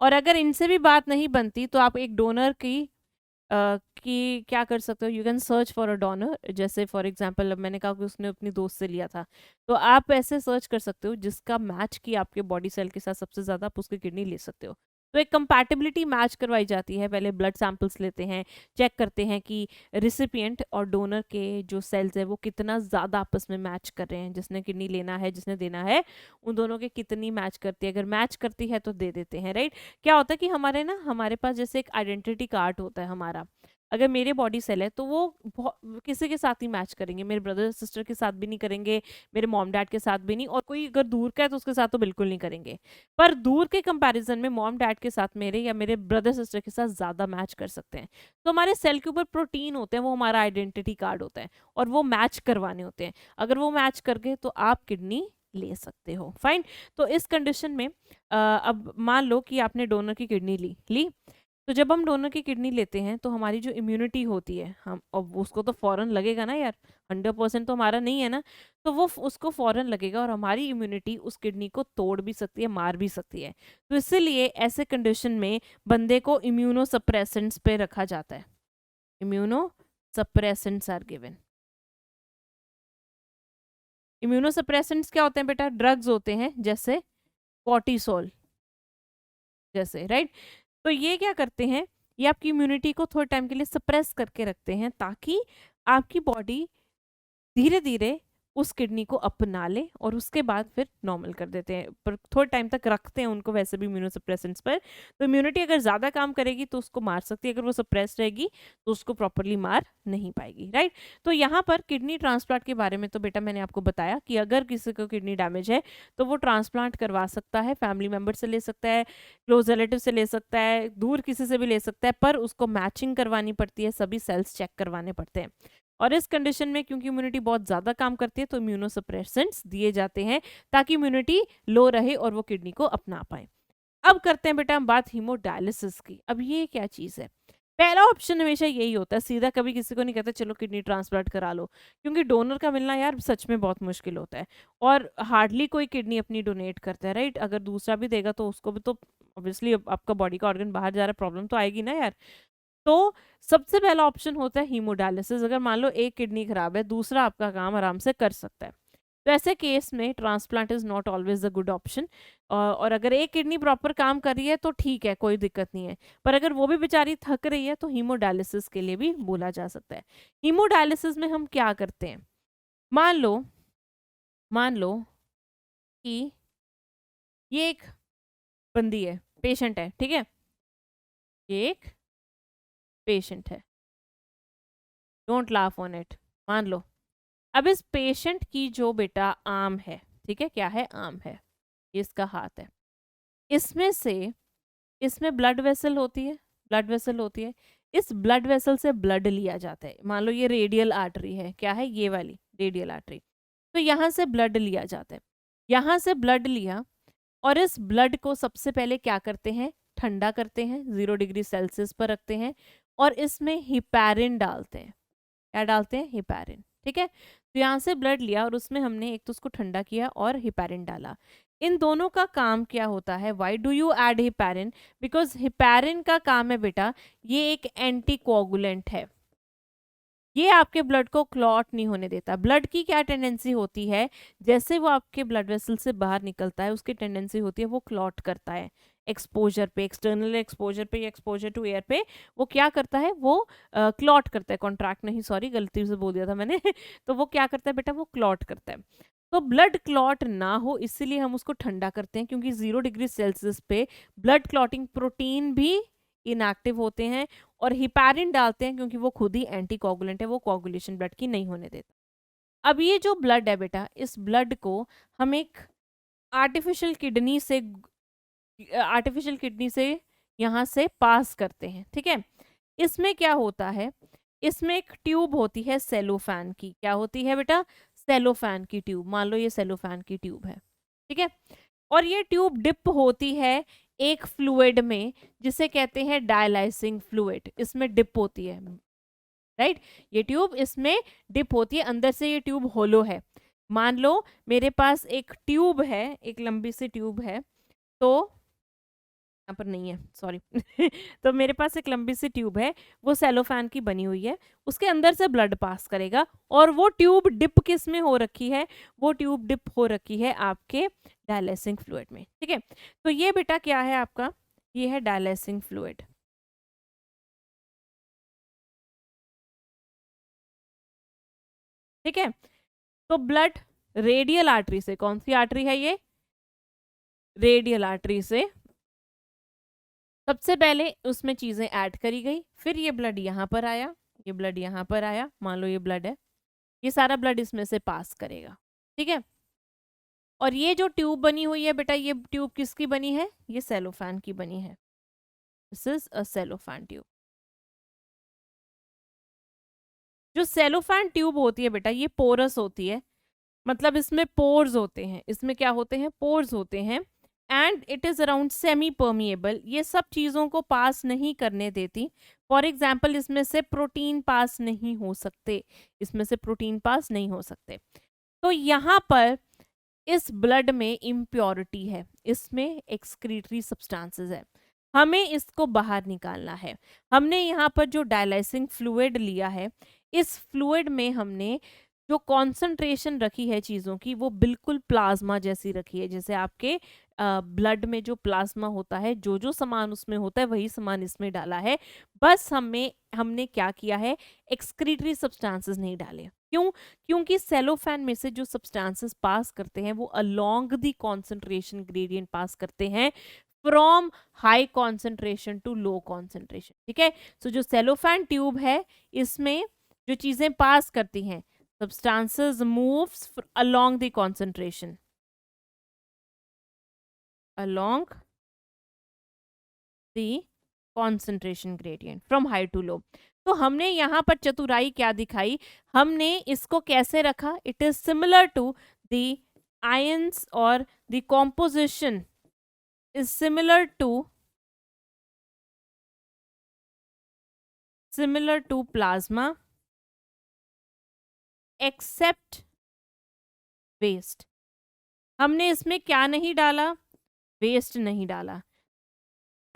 और अगर इनसे भी बात नहीं बनती तो आप एक डोनर की क्या कर सकते हो, you can search for a donor. जैसे फॉर एग्जांपल अब मैंने कहा कि उसने अपनी दोस्त से लिया था, तो आप ऐसे सर्च कर सकते हो जिसका मैच की आपके बॉडी सेल के साथ सबसे ज़्यादा, आप उसकी किडनी ले सकते हो। तो एक कंपैटिबिलिटी मैच करवाई जाती है। पहले ब्लड सैंपल्स लेते हैं, चेक करते हैं कि रिसिपिएंट और डोनर के जो सेल्स है वो कितना ज़्यादा आपस में मैच कर रहे हैं, जिसने किडनी लेना है जिसने देना है उन दोनों के कितनी मैच करती है। अगर मैच करती है तो दे देते हैं, राइट। क्या होता है कि हमारे पास जैसे एक आइडेंटिटी कार्ड होता है हमारा। अगर मेरे बॉडी सेल है तो वो किसी के साथ ही मैच करेंगे, मेरे ब्रदर सिस्टर के साथ भी नहीं करेंगे, मेरे मॉम डैड के साथ भी नहीं, और कोई अगर दूर का है तो उसके साथ तो बिल्कुल नहीं करेंगे। पर दूर के कंपैरिजन में मॉम डैड के साथ मेरे या मेरे ब्रदर सिस्टर के साथ ज़्यादा मैच कर सकते हैं। तो हमारे सेल के ऊपर प्रोटीन होते हैं, वो हमारा आइडेंटिटी कार्ड होता है और वो मैच करवाने होते हैं। अगर वो मैच कर गए तो आप किडनी ले सकते हो, फाइन। तो इस कंडीशन में अब मान लो कि आपने डोनर की किडनी ली। तो जब हम डोनर की किडनी लेते हैं तो हमारी जो इम्यूनिटी होती है, हम अब उसको तो फौरन लगेगा ना यार, 100% तो हमारा नहीं है ना। तो वो उसको फौरन लगेगा और हमारी इम्यूनिटी उस किडनी को तोड़ भी सकती है, मार भी सकती है। तो इसीलिए ऐसे कंडीशन में बंदे को इम्यूनो सप्रेसेंट्स पे रखा जाता है। Immunosuppressants are given. Immunosuppressants क्या होते हैं बेटा, ड्रग्स होते हैं जैसे कॉर्टिसोल जैसे, राइट। तो ये क्या करते हैं, ये आपकी इम्यूनिटी को थोड़े टाइम के लिए सप्रेस करके रखते हैं ताकि आपकी बॉडी धीरे धीरे उस किडनी को अपना ले और उसके बाद फिर नॉर्मल कर देते हैं। पर थोड़े टाइम तक रखते हैं उनको वैसे भी इम्यूनोसप्रेसेंट्स पर। तो इम्यूनिटी अगर ज़्यादा काम करेगी तो उसको मार सकती है, अगर वो सप्रेस रहेगी तो उसको प्रॉपरली मार नहीं पाएगी, राइट। तो यहाँ पर किडनी ट्रांसप्लांट के बारे में तो बेटा मैंने आपको बताया कि अगर किसी को किडनी डैमेज है तो वो ट्रांसप्लांट करवा सकता है, फैमिली मेम्बर से ले सकता है, क्लोज रिलेटिव से ले सकता है, दूर किसी से भी ले सकता है, पर उसको मैचिंग करवानी पड़ती है, सभी सेल्स चेक करवाने पड़ते हैं। और इस कंडीशन में क्योंकि इम्यूनिटी बहुत ज़्यादा काम करती है तो इम्यूनोसप्रेसेंट्स दिए जाते हैं ताकि इम्यूनिटी लो रहे और वो किडनी को अपना पाए। अब करते हैं बेटा हम बात हीमोडायलिसिस की। अब ये क्या चीज़ है? पहला ऑप्शन हमेशा यही होता है, सीधा कभी किसी को नहीं कहते चलो किडनी ट्रांसप्लांट करा लो, क्योंकि डोनर का मिलना यार सच में बहुत मुश्किल होता है, और हार्डली कोई किडनी अपनी डोनेट करता है, राइट? अगर दूसरा भी देगा तो उसको भी तो ऑब्वियसली आपका बॉडी का ऑर्गन बाहर जा रहा है, प्रॉब्लम तो आएगी ना यार। तो सबसे पहला ऑप्शन होता है हीमोडायलिसिस। अगर मान लो एक किडनी खराब है, दूसरा आपका काम आराम से कर सकता है, तो ऐसे केस में transplant is not always a good option. और अगर एक किडनी प्रॉपर काम कर रही है तो ठीक है, कोई दिक्कत नहीं है, पर अगर वो भी बेचारी थक रही है तो हीमोडायलिसिस के लिए भी बोला जा सकता है। हीमोडायलिसिस में हम क्या करते हैं? मान लो कि ये एक बंदी है, पेशेंट है, ठीक है, ये एक पेशेंट है, डोंट लाफ ऑन इट, मान लो। अब इस पेशेंट की जो बेटा आर्म है, ठीक है, क्या है? आर्म है, ये इसका हाथ है, इसमें से इसमें ब्लड वेसल होती है, ब्लड वेसल होती है, इस ब्लड वेसल से ब्लड लिया जाता है। मान लो ये रेडियल आर्टरी है, क्या है? ये वाली रेडियल आर्टरी। तो यहाँ से ब्लड लिया जाता है, यहाँ से ब्लड लिया, और इस ब्लड को सबसे पहले क्या करते हैं? ठंडा करते हैं, 0 डिग्री सेल्सियस पर रखते हैं, और इसमें हिपैरिन डालते हैं। क्या डालते हैं? हिपैरिन, ठीक है। तो यहाँ से ब्लड लिया और उसमें हमने एक तो उसको ठंडा किया और हिपैरिन डाला। इन दोनों का काम क्या होता है? Why do you add heparin? Because heparin का काम है बेटा, ये एक एंटीकोगुलेंट है, ये आपके ब्लड को क्लॉट नहीं होने देता। ब्लड की क्या टेंडेंसी होती है? जैसे वो आपके ब्लड वेसल से बाहर निकलता है, उसकी टेंडेंसी होती है वो क्लॉट करता है एक्सपोजर पे, एक्सटर्नल एक्सपोजर पे या एक्सपोजर टू एयर पे। वो क्या करता है? वो क्लॉट करता है, कॉन्ट्रैक्ट नहीं, सॉरी गलती से बोल दिया था मैंने तो वो क्या करता है बेटा? वो क्लॉट करता है। तो ब्लड क्लॉट ना हो इसीलिए हम उसको ठंडा करते हैं, क्योंकि 0 डिग्री सेल्सियस पे ब्लड क्लॉटिंग प्रोटीन भी इनएक्टिव होते हैं, और हिपैरिन डालते हैं क्योंकि वो खुद ही एंटीकोगुलेंट है, वो कोगुलेशन ब्लड की नहीं होने देता। अब ये जो ब्लड है बेटा, इस ब्लड को हम एक आर्टिफिशियल किडनी से यहाँ से पास करते हैं, ठीक है। इसमें क्या होता है? इसमें एक ट्यूब होती है सेलोफैन की। क्या होती है बेटा? सेलोफैन की ट्यूब। मान लो ये सेलोफैन की ट्यूब है, ठीक है, और ये ट्यूब डिप होती है एक फ्लूइड में जिसे कहते हैं डायलाइसिंग फ्लूइड। इसमें डिप होती है, राइट? ये ट्यूब इसमें डिप होती है, अंदर से ये ट्यूब होलो है। मान लो मेरे पास एक ट्यूब है, एक लंबी सी ट्यूब है, तो यहाँ पर नहीं है, सॉरी तो मेरे पास एक लंबी सी ट्यूब है, वो सेलोफैन की बनी हुई है, उसके अंदर से ब्लड पास करेगा, और वो ट्यूब डिप किस में हो रखी है? वो ट्यूब डिप हो रखी है आपके डायलाइसिंग फ्लूइड में, ठीक है। तो ये बेटा क्या है आपका? ये है डायलाइसिंग फ्लूइड, ठीक है। तो ब्लड रेडियल आर्टरी से, कौन सी आर्टरी है ये? रेडियल आर्टरी से सबसे पहले उसमें चीजें ऐड करी गई, फिर ये ब्लड यहाँ पर आया, ये ब्लड यहाँ पर आया, मान लो ये ब्लड है, ये सारा ब्लड इसमें से पास करेगा, ठीक है। और ये जो ट्यूब बनी हुई है बेटा, ये ट्यूब किसकी बनी है? ये सेलोफैन की बनी है, दिस इज अ सेलोफैन ट्यूब। जो सेलोफैन ट्यूब होती है बेटा, ये पोरस होती है, मतलब इसमें पोर्स होते हैं, इसमें क्या होते हैं? पोर्स होते हैं, and it is around semi permeable, ये सब चीजों को पास नहीं करने देती। फॉर एग्जाम्पल इसमें से प्रोटीन पास नहीं हो सकते, इसमें से प्रोटीन पास नहीं हो सकते। तो यहाँ पर इस ब्लड में इम्प्योरिटी है, इसमें एक्सक्रीटरी सब्सटेंसेस है, हमें इसको बाहर निकालना है। हमने यहाँ पर जो डायलाइसिंग फ्लूइड लिया है, इस फ्लूइड में हमने जो कॉन्सेंट्रेशन रखी है चीज़ों की, वो बिल्कुल प्लाज्मा जैसी रखी है। जैसे आपके ब्लड में जो प्लाज्मा होता है, जो जो सामान उसमें होता है वही सामान इसमें डाला है, बस हमने क्या किया है? एक्सक्रीटरी सब्सटेंसेस नहीं डाले। क्यों? क्योंकि सेलोफैन में से जो सब्सटेंसेस पास करते हैं वो अलोंग द कॉन्सेंट्रेशन ग्रेडियंट पास करते हैं, from high concentration to low concentration, ठीक है। सो जो सेलोफैन ट्यूब है, इसमें जो चीजें पास करती हैं, substances moves along the concentration, along the concentration gradient from high to low। तो हमने यहाँ पर चतुराई क्या दिखाई? हमने इसको कैसे रखा? It is similar to the ions और the composition, is similar to plasma except waste. हमने इसमें क्या नहीं डाला? वेस्ट नहीं डाला,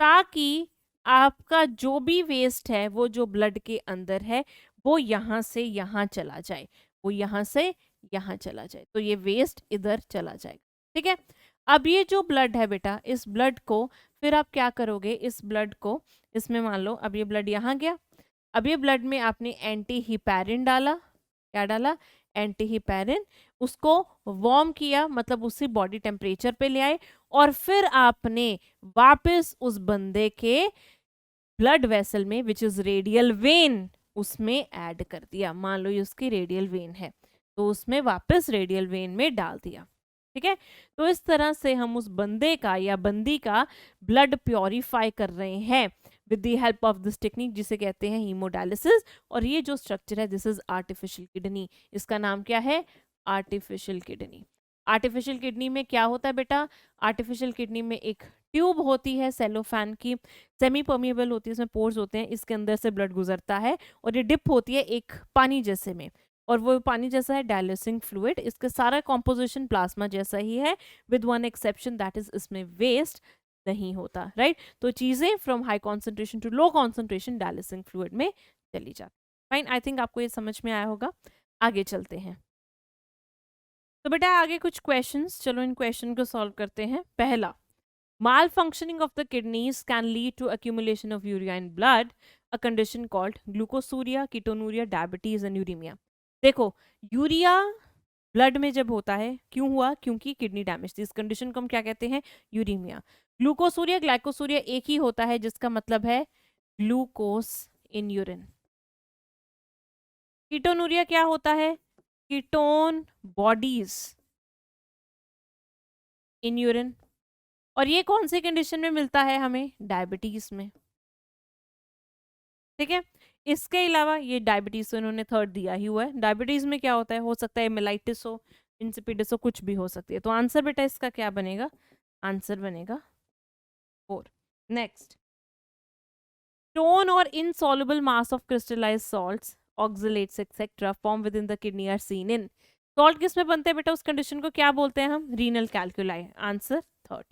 ताकि आपका जो भी वेस्ट है वो जो ब्लड के अंदर है वो यहाँ से यहाँ चला जाए, वो यहाँ से यहाँ चला जाए, तो ये वेस्ट इधर चला जाएगा. ठीक है. अब ये जो ब्लड है बेटा, इस ब्लड को फिर आप क्या करोगे, इस ब्लड को इसमें मान लो अब ये ब्लड यहाँ गया, अब ये ब्लड में आपने एंटी हिपैरिन डाला. क्या डाला? Anti heparin. उसको वार्म किया, मतलब उसी बॉडी टेम्परेचर पे ले आए, और फिर आपने वापस उस बंदे के ब्लड वेसल में विच इज रेडियल वेन उसमें ऐड कर दिया. मान लो ये उसकी रेडियल वेन है तो उसमें वापस रेडियल वेन में डाल दिया. ठीक है. तो इस तरह से हम उस बंदे का या बंदी का ब्लड प्योरीफाई कर रहे हैं with the help of this technique जिसे कहते हैं हीमोडायलिसिस. और ये जो स्ट्रक्चर है दिस इज आर्टिफिशियल किडनी. इसका नाम क्या है? Artificial kidney. आर्टिफिशियल किडनी में क्या होता है बेटा? आर्टिफिशियल किडनी में एक ट्यूब होती है सेलोफैन की, सेमी परमिएबल होती है, इसमें पोर्स होते हैं, इसके अंदर से ब्लड गुजरता है और ये डिप होती है एक पानी जैसे में, और वो पानी जैसा है डायलिसिंग फ्लूइड. इसका सारा कॉम्पोजिशन प्लाज्मा जैसा ही है with one exception, that is इसमें वेस्ट नहीं होता. राइट. तो चीजें from high concentration to low concentration dialysing fluid में चली जाती. फाइन. आई थिंक आपको ये समझ में आया होगा. आगे चलते हैं. तो बेटा आगे कुछ क्वेश्चंस, चलो इन क्वेश्चन को सॉल्व करते हैं. पहला, malfunctioning of the kidneys can lead to accumulation of urea in blood, a condition called glucosuria, ketonuria, diabetes and uremia. देखो, यूरिया ब्लड में जब होता है, क्यों हुआ? क्योंकि किडनी डैमेज थी. इस कंडीशन को हम क्या कहते हैं? यूरीमिया. ग्लूकोसूरिया, ग्लाइकोसूरिया एक ही होता है जिसका मतलब है ग्लूकोस इन यूरिन. कीटोनूरिया क्या होता है? Ketone bodies in urine. और ये कौन सी कंडीशन में मिलता है हमें? डायबिटीज में. ठीक है. इसके अलावा ये डायबिटीज तो इन्होंने थर्ड दिया ही हुआ है. डायबिटीज में क्या होता है? हो सकता है मेलाइटिस हो, इंसिपिडिस हो, कुछ भी हो सकती है. तो आंसर बेटा इसका क्या बनेगा? आंसर बनेगा 4. नेक्स्ट, स्टोन और insoluble mass of crystallised salts, oxalates etcetera form with in the kidney are seen in. Salt किस में बनते हैं बेटा? उस कंडीशन को क्या बोलते हैं हम? Renal कैल्कुलाई. Answer 3.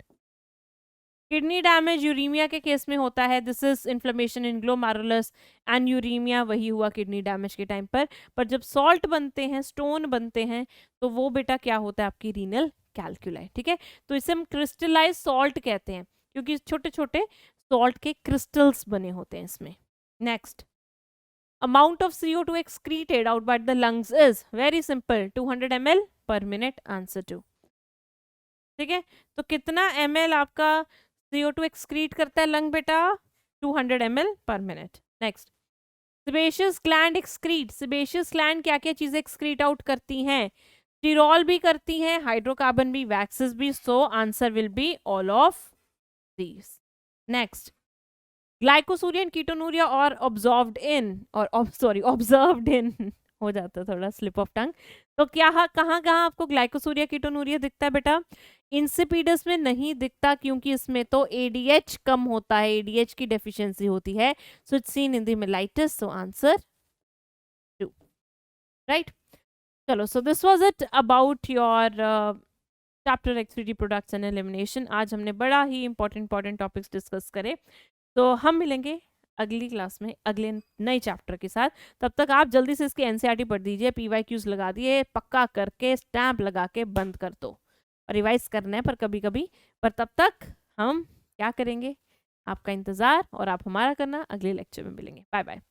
Kidney damage uraemia के केस में होता है. This is inflammation in glomerulus and uraemia वही हुआ किडनी डैमेज के टाइम पर जब सॉल्ट बनते हैं, स्टोन बनते हैं, तो वो बेटा क्या होता है? आपकी रीनल कैल्कुलाई. ठीक है. तो इसे हम क्रिस्टलाइज सॉल्ट कहते हैं क्योंकि छोटे छोटे सॉल्ट के क्रिस्टल्स बने होते हैं इसमें. Next, amount of CO2 excreted out by the lungs is very simple, 200 ml पर मिनट. आंसर 2. ठीक है. तो कितना ml आपका CO2 एक्सक्रीट करता है लंग बेटा? 200 ml पर minute. Next, sebaceous gland excrete. Sebaceous gland क्या क्या चीजें एक्सक्रीट आउट करती हैं? स्टीरॉल भी करती हैं, हाइड्रोकार्बन भी, वैक्सेस भी. So answer will be all of these. Next, glycosuria and ketonuria और ऑब्जर्व्ड इन हो जाता है थोड़ा स्लिप ऑफ टंग. तो क्या कहाँ कहाँ आपको ग्लाइकोसूरिया कीटोनूरिया दिखता है बेटा? इंसिपिडस में नहीं दिखता क्योंकि इसमें तो ADH कम होता है, ADH की डेफिशिएंसी होती है. So it's seen in the mellitus. So answer 2. Right. चलो, so this was it about your chapter X3D products and elimination. आज हमने बड़ा ही इंपॉर्टेंट टॉपिक्स डिस्कस करे. तो हम मिलेंगे अगली क्लास में अगले नए चैप्टर के साथ. तब तक आप जल्दी से इसकी NCERT पढ़ दीजिए, PYQs लगा दिए, पक्का करके स्टैंप लगा के बंद कर दो. और रिवाइज करना है पर कभी कभी. पर तब तक हम क्या करेंगे? आपका इंतज़ार और आप हमारा करना. अगले लेक्चर में मिलेंगे. Bye bye.